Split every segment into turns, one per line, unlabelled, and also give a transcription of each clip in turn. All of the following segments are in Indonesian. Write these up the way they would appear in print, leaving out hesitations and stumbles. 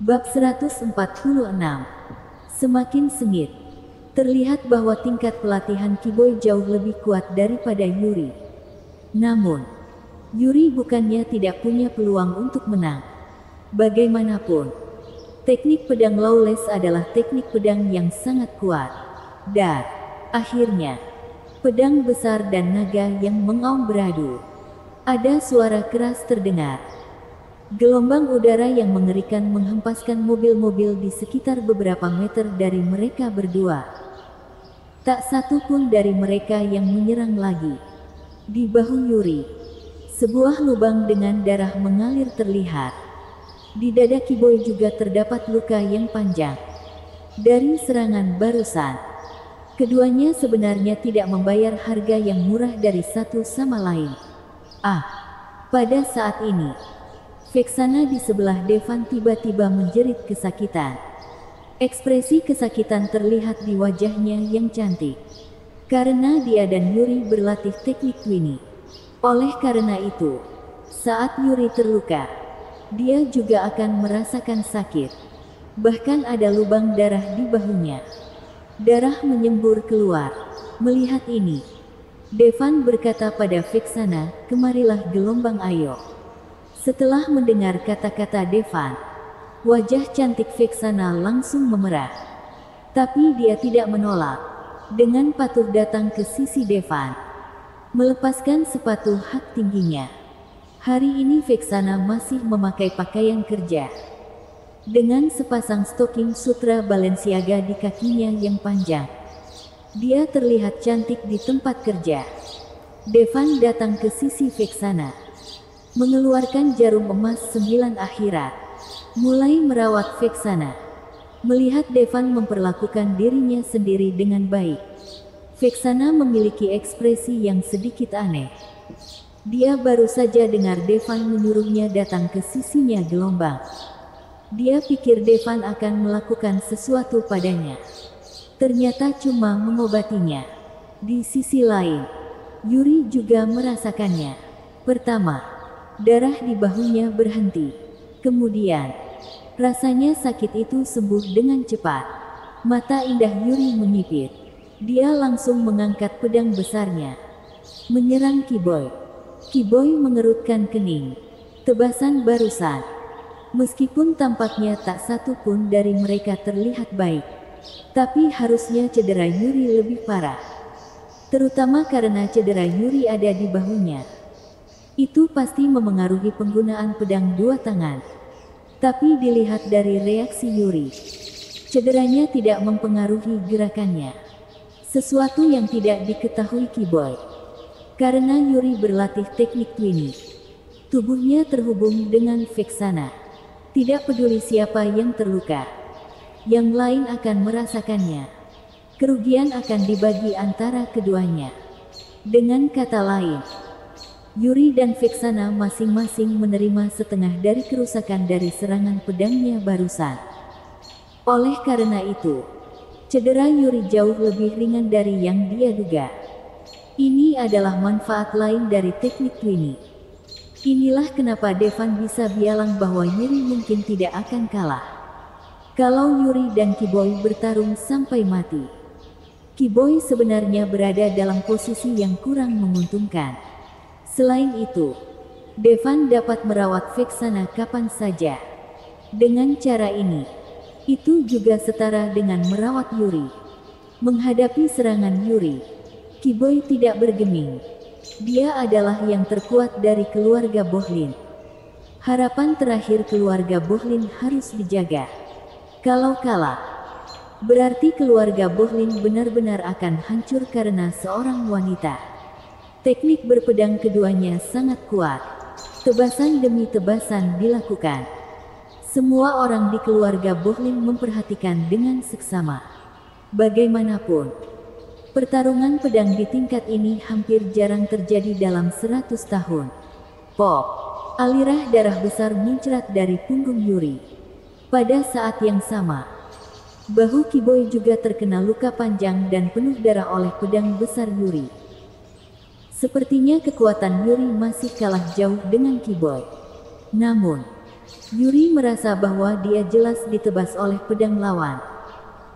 Bab 146. Semakin sengit. Terlihat bahwa tingkat pelatihan Kiboy jauh lebih kuat daripada Yuri. Namun, Yuri bukannya tidak punya peluang untuk menang. Bagaimanapun, teknik pedang Lawless adalah teknik pedang yang sangat kuat. Dan, akhirnya, pedang besar dan naga yang mengaum beradu. Ada suara keras terdengar. Gelombang udara yang mengerikan menghempaskan mobil-mobil di sekitar beberapa meter dari mereka berdua. Tak satu pun dari mereka yang menyerang lagi. Di bahu Yuri, sebuah lubang dengan darah mengalir terlihat. Di dada Kiboy juga terdapat luka yang panjang. Dari serangan barusan, keduanya sebenarnya tidak membayar harga yang murah dari satu sama lain. Pada saat ini, Vexana di sebelah Devan tiba-tiba menjerit kesakitan. Ekspresi kesakitan terlihat di wajahnya yang cantik. Karena dia dan Yuri berlatih teknik Twinny. Oleh karena itu, saat Yuri terluka, dia juga akan merasakan sakit. Bahkan ada lubang darah di bahunya. Darah menyembur keluar. Melihat ini, Devan berkata pada Vexana, "Kemarilah gelombang ayo." Setelah mendengar kata-kata Devan, wajah cantik Vexana langsung memerah. Tapi dia tidak menolak. Dengan patuh datang ke sisi Devan, melepaskan sepatu hak tingginya. Hari ini Vexana masih memakai pakaian kerja. Dengan sepasang stoking sutra Balenciaga di kakinya yang panjang. Dia terlihat cantik di tempat kerja. Devan datang ke sisi Vexana, mengeluarkan jarum emas 9 akhirat, mulai merawat Vexana. Melihat Devan memperlakukan dirinya sendiri dengan baik, Vexana memiliki ekspresi yang sedikit aneh. Dia baru saja dengar Devan menyuruhnya datang ke sisinya gelombang. Dia pikir Devan akan melakukan sesuatu padanya. Ternyata cuma mengobatinya. Di sisi lain, Yuri juga merasakannya. Pertama, darah di bahunya berhenti. Kemudian, rasanya sakit itu sembuh dengan cepat. Mata indah Yuri menyipit. Dia langsung mengangkat pedang besarnya, menyerang Kiboy. Kiboy mengerutkan kening. Tebasan barusan. Meskipun tampaknya tak satu pun dari mereka terlihat baik, tapi harusnya cedera Yuri lebih parah. Terutama karena cedera Yuri ada di bahunya. Itu pasti memengaruhi penggunaan pedang dua tangan. Tapi dilihat dari reaksi Yuri, cederanya tidak mempengaruhi gerakannya. Sesuatu yang tidak diketahui Kiboy. Karena Yuri berlatih teknik Twinny, tubuhnya terhubung dengan Vexana. Tidak peduli siapa yang terluka, yang lain akan merasakannya. Kerugian akan dibagi antara keduanya. Dengan kata lain, Yuri dan Vexana masing-masing menerima setengah dari kerusakan dari serangan pedangnya barusan. Oleh karena itu, cedera Yuri jauh lebih ringan dari yang dia duga. Ini adalah manfaat lain dari teknik Twinny. Inilah kenapa Devan bisa bilang bahwa Yuri mungkin tidak akan kalah kalau Yuri dan Kiboy bertarung sampai mati. Kiboy sebenarnya berada dalam posisi yang kurang menguntungkan. Selain itu, Devan dapat merawat Vexana kapan saja. Dengan cara ini, itu juga setara dengan merawat Yuri. Menghadapi serangan Yuri, Kiboy tidak bergeming. Dia adalah yang terkuat dari keluarga Bohlin. Harapan terakhir keluarga Bohlin harus dijaga. Kalau kalah, berarti keluarga Bohlin benar-benar akan hancur karena seorang wanita. Teknik berpedang keduanya sangat kuat. Tebasan demi tebasan dilakukan. Semua orang di keluarga Bohlin memperhatikan dengan seksama. Bagaimanapun, pertarungan pedang di tingkat ini hampir jarang terjadi dalam 100 tahun. Pop! Alirah darah besar muncrat dari punggung Yuri. Pada saat yang sama, bahu Kiboy juga terkena luka panjang dan penuh darah oleh pedang besar Yuri. Sepertinya kekuatan Yuri masih kalah jauh dengan Kiboy. Namun, Yuri merasa bahwa dia jelas ditebas oleh pedang lawan.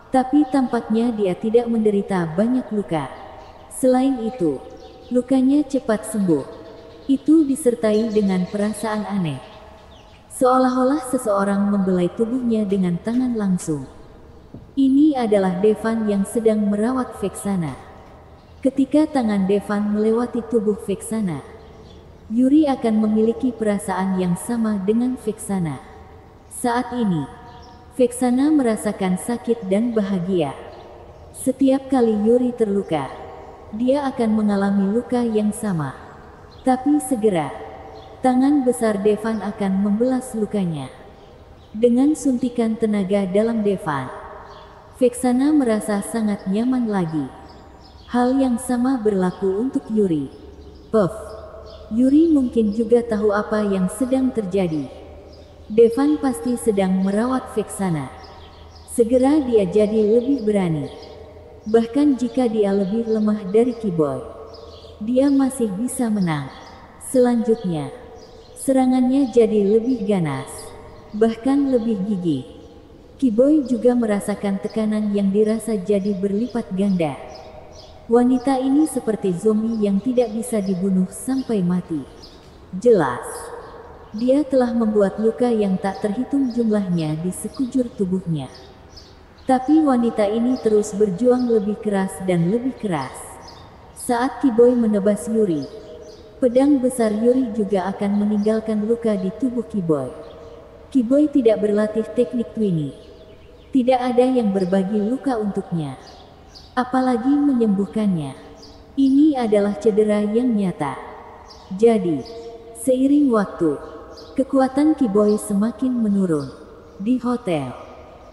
Tapi tampaknya dia tidak menderita banyak luka. Selain itu, lukanya cepat sembuh. Itu disertai dengan perasaan aneh. Seolah-olah seseorang membelai tubuhnya dengan tangan langsung. Ini adalah Devan yang sedang merawat Vexana. Ketika tangan Devan melewati tubuh Vexana, Yuri akan memiliki perasaan yang sama dengan Vexana. Saat ini, Vexana merasakan sakit dan bahagia. Setiap kali Yuri terluka, dia akan mengalami luka yang sama. Tapi segera, tangan besar Devan akan membelas lukanya. Dengan suntikan tenaga dalam Devan, Vexana merasa sangat nyaman lagi. Hal yang sama berlaku untuk Yuri. Puff. Yuri mungkin juga tahu apa yang sedang terjadi. Devan pasti sedang merawat Vexana. Segera dia jadi lebih berani. Bahkan jika dia lebih lemah dari Kiboy, dia masih bisa menang. Selanjutnya, serangannya jadi lebih ganas, bahkan lebih gigih. Kiboy juga merasakan tekanan yang dirasa jadi berlipat ganda. Wanita ini seperti zombie yang tidak bisa dibunuh sampai mati. Jelas, dia telah membuat luka yang tak terhitung jumlahnya di sekujur tubuhnya. Tapi wanita ini terus berjuang lebih keras dan lebih keras. Saat Kiboy menebas Yuri, pedang besar Yuri juga akan meninggalkan luka di tubuh Kiboy. Kiboy tidak berlatih teknik Twini. Tidak ada yang berbagi luka untuknya, apalagi menyembuhkannya. Ini adalah cedera yang nyata. Jadi, seiring waktu, kekuatan Kiboy semakin menurun. Di hotel,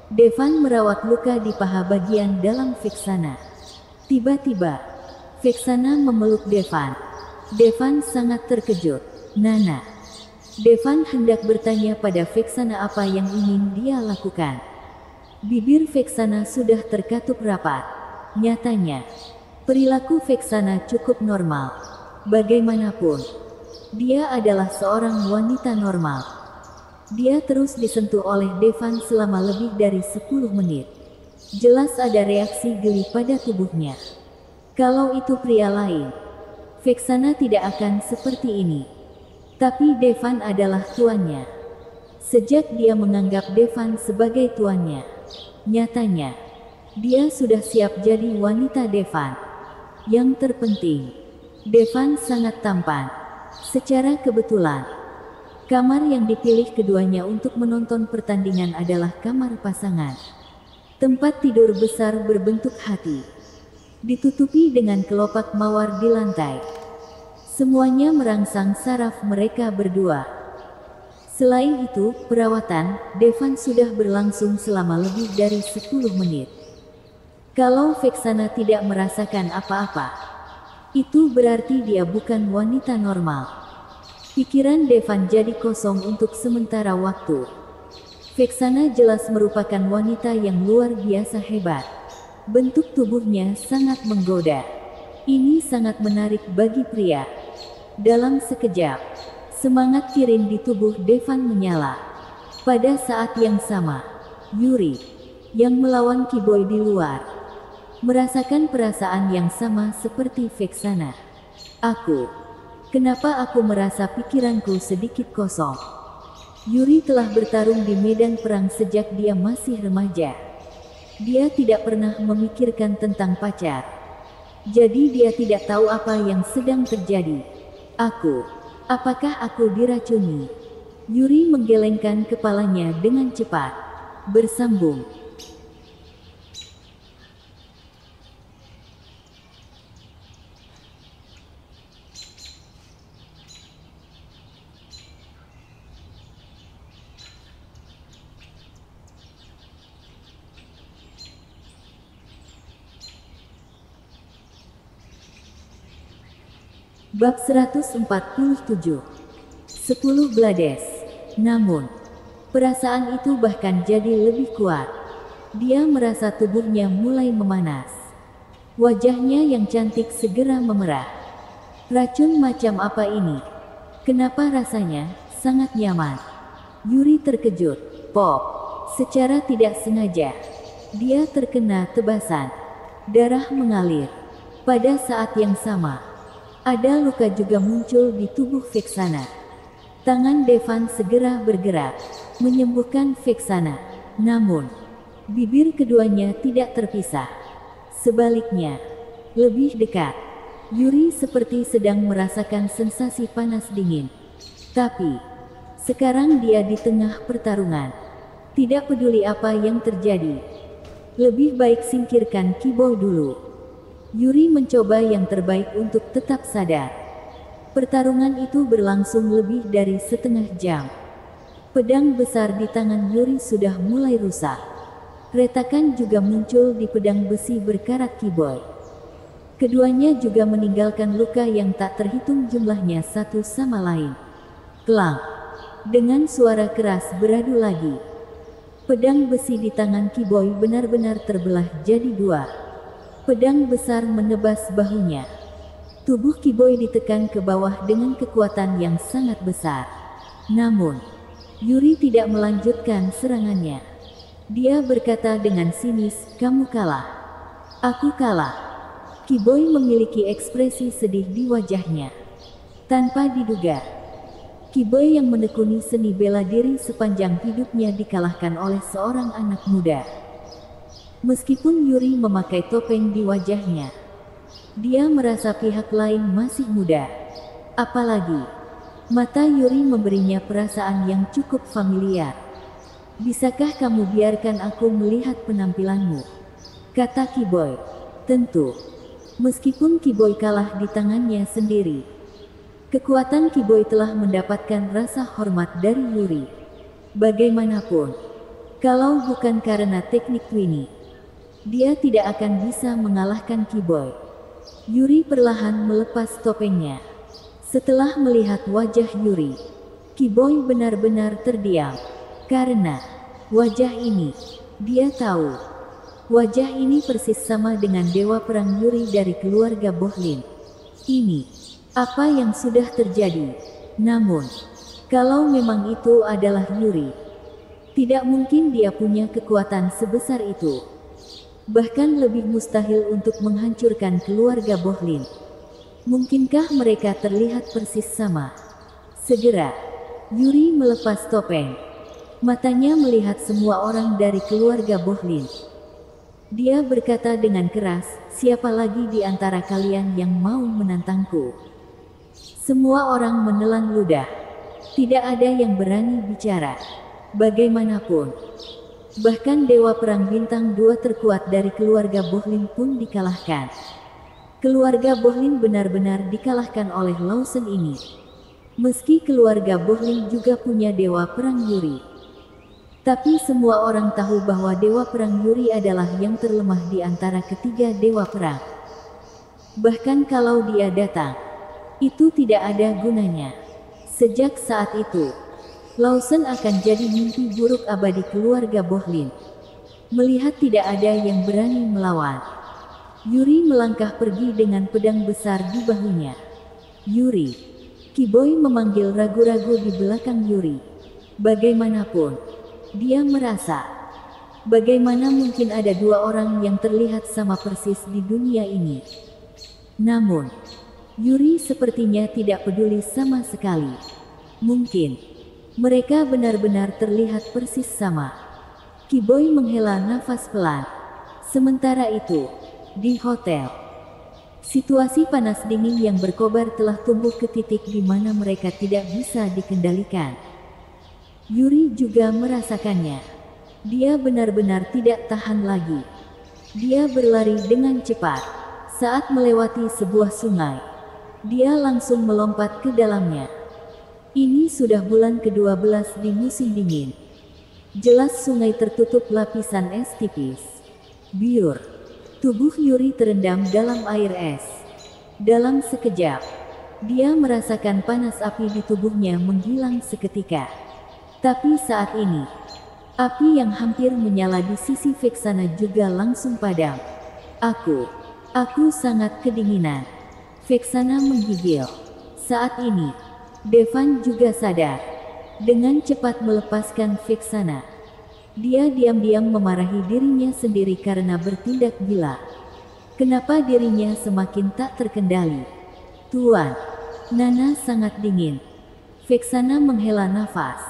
Devan merawat luka di paha bagian dalam Vexana. Tiba-tiba, Vexana memeluk Devan. Devan sangat terkejut. Nana. Devan hendak bertanya pada Vexana apa yang ingin dia lakukan. Bibir Vexana sudah terkatup rapat. Nyatanya, perilaku Vexana cukup normal. Bagaimanapun, dia adalah seorang wanita normal. Dia terus disentuh oleh Devan selama lebih dari 10 menit. Jelas ada reaksi geli pada tubuhnya. Kalau itu pria lain, Vexana tidak akan seperti ini. Tapi Devan adalah tuannya. Sejak dia menganggap Devan sebagai tuannya, nyatanya, dia sudah siap jadi wanita Devan. Yang terpenting, Devan sangat tampan. Secara kebetulan, kamar yang dipilih keduanya untuk menonton pertandingan adalah kamar pasangan. Tempat tidur besar berbentuk hati, ditutupi dengan kelopak mawar di lantai. Semuanya merangsang saraf mereka berdua. Selain itu, perawatan Devan sudah berlangsung selama lebih dari 10 menit. Kalau Vexana tidak merasakan apa-apa, itu berarti dia bukan wanita normal. Pikiran Devan jadi kosong untuk sementara waktu. Vexana jelas merupakan wanita yang luar biasa hebat. Bentuk tubuhnya sangat menggoda. Ini sangat menarik bagi pria. Dalam sekejap, semangat Kirin di tubuh Devan menyala. Pada saat yang sama, Yuri, yang melawan Kiboy di luar, merasakan perasaan yang sama seperti Vexana. Kenapa aku merasa pikiranku sedikit kosong? Yuri telah bertarung di medan perang sejak dia masih remaja. Dia tidak pernah memikirkan tentang pacar. Jadi dia tidak tahu apa yang sedang terjadi. Apakah aku diracuni? Yuri menggelengkan kepalanya dengan cepat. Bersambung. Bab 147. 10 Blades. Namun, perasaan itu bahkan jadi lebih kuat. Dia merasa tubuhnya mulai memanas. Wajahnya yang cantik segera memerah. Racun macam apa ini? Kenapa rasanya sangat nyaman? Yuri terkejut. Pop. Secara tidak sengaja, dia terkena tebasan. Darah mengalir. Pada saat yang sama, ada luka juga muncul di tubuh Vexana. Tangan Devan segera bergerak, menyembuhkan Vexana. Namun, bibir keduanya tidak terpisah. Sebaliknya, lebih dekat. Yuri seperti sedang merasakan sensasi panas dingin. Tapi, sekarang dia di tengah pertarungan. Tidak peduli apa yang terjadi. Lebih baik singkirkan Kiboy dulu. Yuri mencoba yang terbaik untuk tetap sadar. Pertarungan itu berlangsung lebih dari setengah jam. Pedang besar di tangan Yuri sudah mulai rusak. Retakan juga muncul di pedang besi berkarat Kiboy. Keduanya juga meninggalkan luka yang tak terhitung jumlahnya satu sama lain. Klang. Dengan suara keras beradu lagi. Pedang besi di tangan Kiboy benar-benar terbelah jadi dua. Pedang besar menebas bahunya. Tubuh Kiboy ditekan ke bawah dengan kekuatan yang sangat besar. Namun, Yuri tidak melanjutkan serangannya. Dia berkata dengan sinis, "Kamu kalah. Aku kalah." Kiboy memiliki ekspresi sedih di wajahnya. Tanpa diduga, Kiboy yang menekuni seni bela diri sepanjang hidupnya dikalahkan oleh seorang anak muda. Meskipun Yuri memakai topeng di wajahnya, dia merasa pihak lain masih muda. Apalagi, mata Yuri memberinya perasaan yang cukup familiar. "Bisakah kamu biarkan aku melihat penampilanmu?" kata Kiboy. Tentu. Meskipun Kiboy kalah di tangannya sendiri, kekuatan Kiboy telah mendapatkan rasa hormat dari Yuri. Bagaimanapun, kalau bukan karena teknik Twinny, dia tidak akan bisa mengalahkan Kiboy. Yuri perlahan melepas topengnya. Setelah melihat wajah Yuri, Kiboy benar-benar terdiam. Karena wajah ini, dia tahu. Wajah ini persis sama dengan dewa perang Yuri dari keluarga Bohlin. Ini apa yang sudah terjadi. Namun, kalau memang itu adalah Yuri, tidak mungkin dia punya kekuatan sebesar itu. Bahkan lebih mustahil untuk menghancurkan keluarga Bohlin. Mungkinkah mereka terlihat persis sama? Segera, Yuri melepas topeng. Matanya melihat semua orang dari keluarga Bohlin. Dia berkata dengan keras, "Siapa lagi di antara kalian yang mau menantangku?" Semua orang menelan ludah. Tidak ada yang berani bicara. Bagaimanapun, bahkan Dewa Perang Bintang 2 terkuat dari keluarga Bohlin pun dikalahkan. Keluarga Bohlin benar-benar dikalahkan oleh Lawson ini. Meski keluarga Bohlin juga punya Dewa Perang Yuri. Tapi semua orang tahu bahwa Dewa Perang Yuri adalah yang terlemah di antara ketiga Dewa Perang. Bahkan kalau dia datang, itu tidak ada gunanya. Sejak saat itu, Lawson akan jadi mimpi buruk abadi keluarga Bohlin. Melihat tidak ada yang berani melawan, Yuri melangkah pergi dengan pedang besar di bahunya. "Yuri." Kiboy memanggil ragu-ragu di belakang Yuri. Bagaimanapun, dia merasa, bagaimana mungkin ada dua orang yang terlihat sama persis di dunia ini. Namun, Yuri sepertinya tidak peduli sama sekali. Mungkin, mereka benar-benar terlihat persis sama. Kiboy menghela nafas pelan. Sementara itu, di hotel, situasi panas dingin yang berkobar telah tumbuh ke titik di mana mereka tidak bisa dikendalikan. Yuri juga merasakannya. Dia benar-benar tidak tahan lagi. Dia berlari dengan cepat. Saat melewati sebuah sungai, dia langsung melompat ke dalamnya. Ini sudah bulan ke-12 di musim dingin. Jelas sungai tertutup lapisan es tipis. Biur. Tubuh Yuri terendam dalam air es. Dalam sekejap, dia merasakan panas api di tubuhnya menghilang seketika. Tapi saat ini, api yang hampir menyala di sisi Vexana juga langsung padam. Aku sangat kedinginan." Vexana menggigil. Saat ini, Devan juga sadar. dengan cepat melepaskan Vexana. Dia diam-diam memarahi dirinya sendiri karena bertindak gila. Kenapa dirinya semakin tak terkendali? Tuan, Nana sangat dingin. Vexana menghela nafas.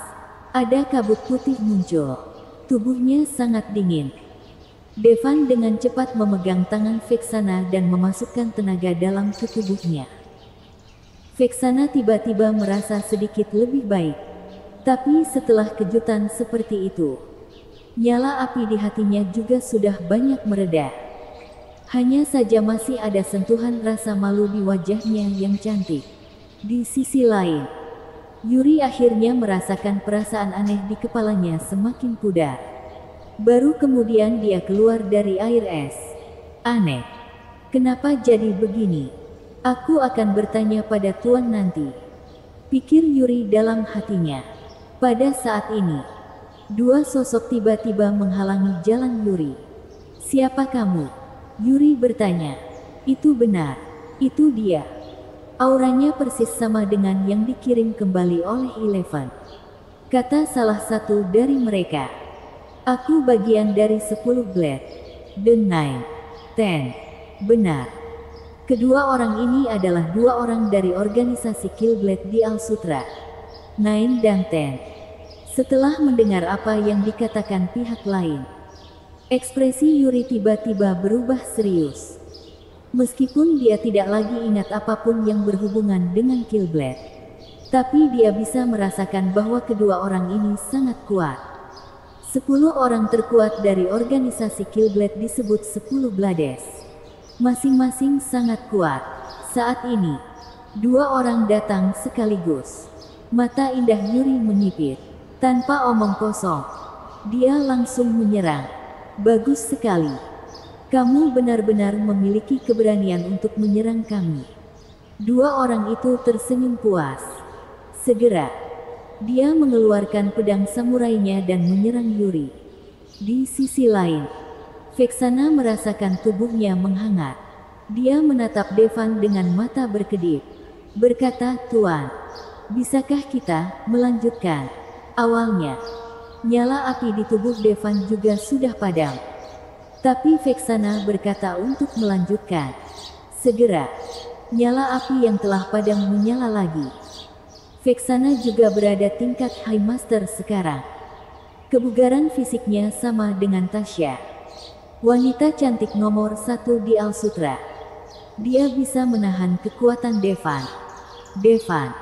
Ada kabut putih muncul. Tubuhnya sangat dingin. Devan dengan cepat memegang tangan Vexana dan memasukkan tenaga dalam ke tubuhnya. Vexana tiba-tiba merasa sedikit lebih baik. Tapi setelah kejutan seperti itu, nyala api di hatinya juga sudah banyak mereda. Hanya saja masih ada sentuhan rasa malu di wajahnya yang cantik. Di sisi lain, Yuri akhirnya merasakan perasaan aneh di kepalanya semakin pudar. Baru kemudian dia keluar dari air es. Aneh. Kenapa jadi begini? Aku akan bertanya pada Tuan nanti, pikir Yuri dalam hatinya. Pada saat ini, dua sosok tiba-tiba menghalangi jalan Yuri. Siapa kamu? Yuri bertanya. Itu benar. Itu dia. Auranya persis sama dengan yang dikirim kembali oleh Eleven. Kata salah satu dari mereka. Aku bagian dari 10 Blade. The Nine. Ten. Benar. Kedua orang ini adalah dua orang dari organisasi Killblade di Al-Sutra. Nine dan Ten. Setelah mendengar apa yang dikatakan pihak lain, ekspresi Yuri tiba-tiba berubah serius. Meskipun dia tidak lagi ingat apapun yang berhubungan dengan Killblade, tapi dia bisa merasakan bahwa kedua orang ini sangat kuat. 10 orang terkuat dari organisasi Killblade disebut 10 Blades. Masing-masing sangat kuat. Saat ini, dua orang datang sekaligus. Mata indah Yuri menyipit. Tanpa omong kosong, dia langsung menyerang. Bagus sekali. Kamu benar-benar memiliki keberanian untuk menyerang kami. Dua orang itu tersenyum puas. Segera, dia mengeluarkan pedang samurainya dan menyerang Yuri. Di sisi lain, Vexana merasakan tubuhnya menghangat. Dia menatap Devan dengan mata berkedip. Berkata, Tuan, bisakah kita melanjutkan? Awalnya, nyala api di tubuh Devan juga sudah padam. Tapi Vexana berkata untuk melanjutkan. Segera, nyala api yang telah padam menyala lagi. Vexana juga berada tingkat High Master sekarang. Kebugaran fisiknya sama dengan Tasya, wanita cantik nomor 1 di Al-Sutra. Dia bisa menahan kekuatan Devan. Devan,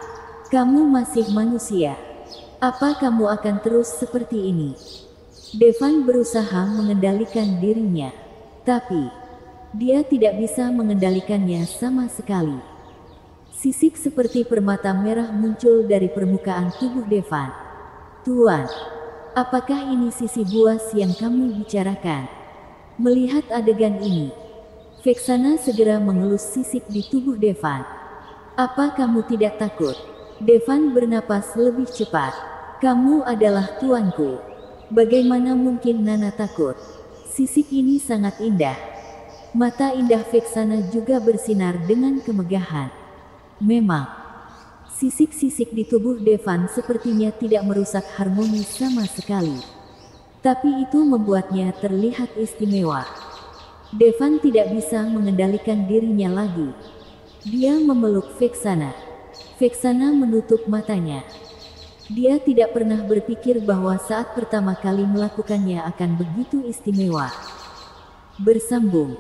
kamu masih manusia. Apa kamu akan terus seperti ini? Devan berusaha mengendalikan dirinya, tapi dia tidak bisa mengendalikannya sama sekali. Sisik seperti permata merah muncul dari permukaan tubuh Devan. Tuan, apakah ini sisi buas yang kamu bicarakan? Melihat adegan ini, Vexana segera mengelus sisik di tubuh Devan. Apa kamu tidak takut? Devan bernapas lebih cepat. Kamu adalah tuanku. Bagaimana mungkin Nana takut? Sisik ini sangat indah. Mata indah Vexana juga bersinar dengan kemegahan. Memang, sisik-sisik di tubuh Devan sepertinya tidak merusak harmoni sama sekali. Tapi itu membuatnya terlihat istimewa. Devan tidak bisa mengendalikan dirinya lagi. Dia memeluk Vexana. Vexana menutup matanya. Dia tidak pernah berpikir bahwa saat pertama kali melakukannya akan begitu istimewa. Bersambung.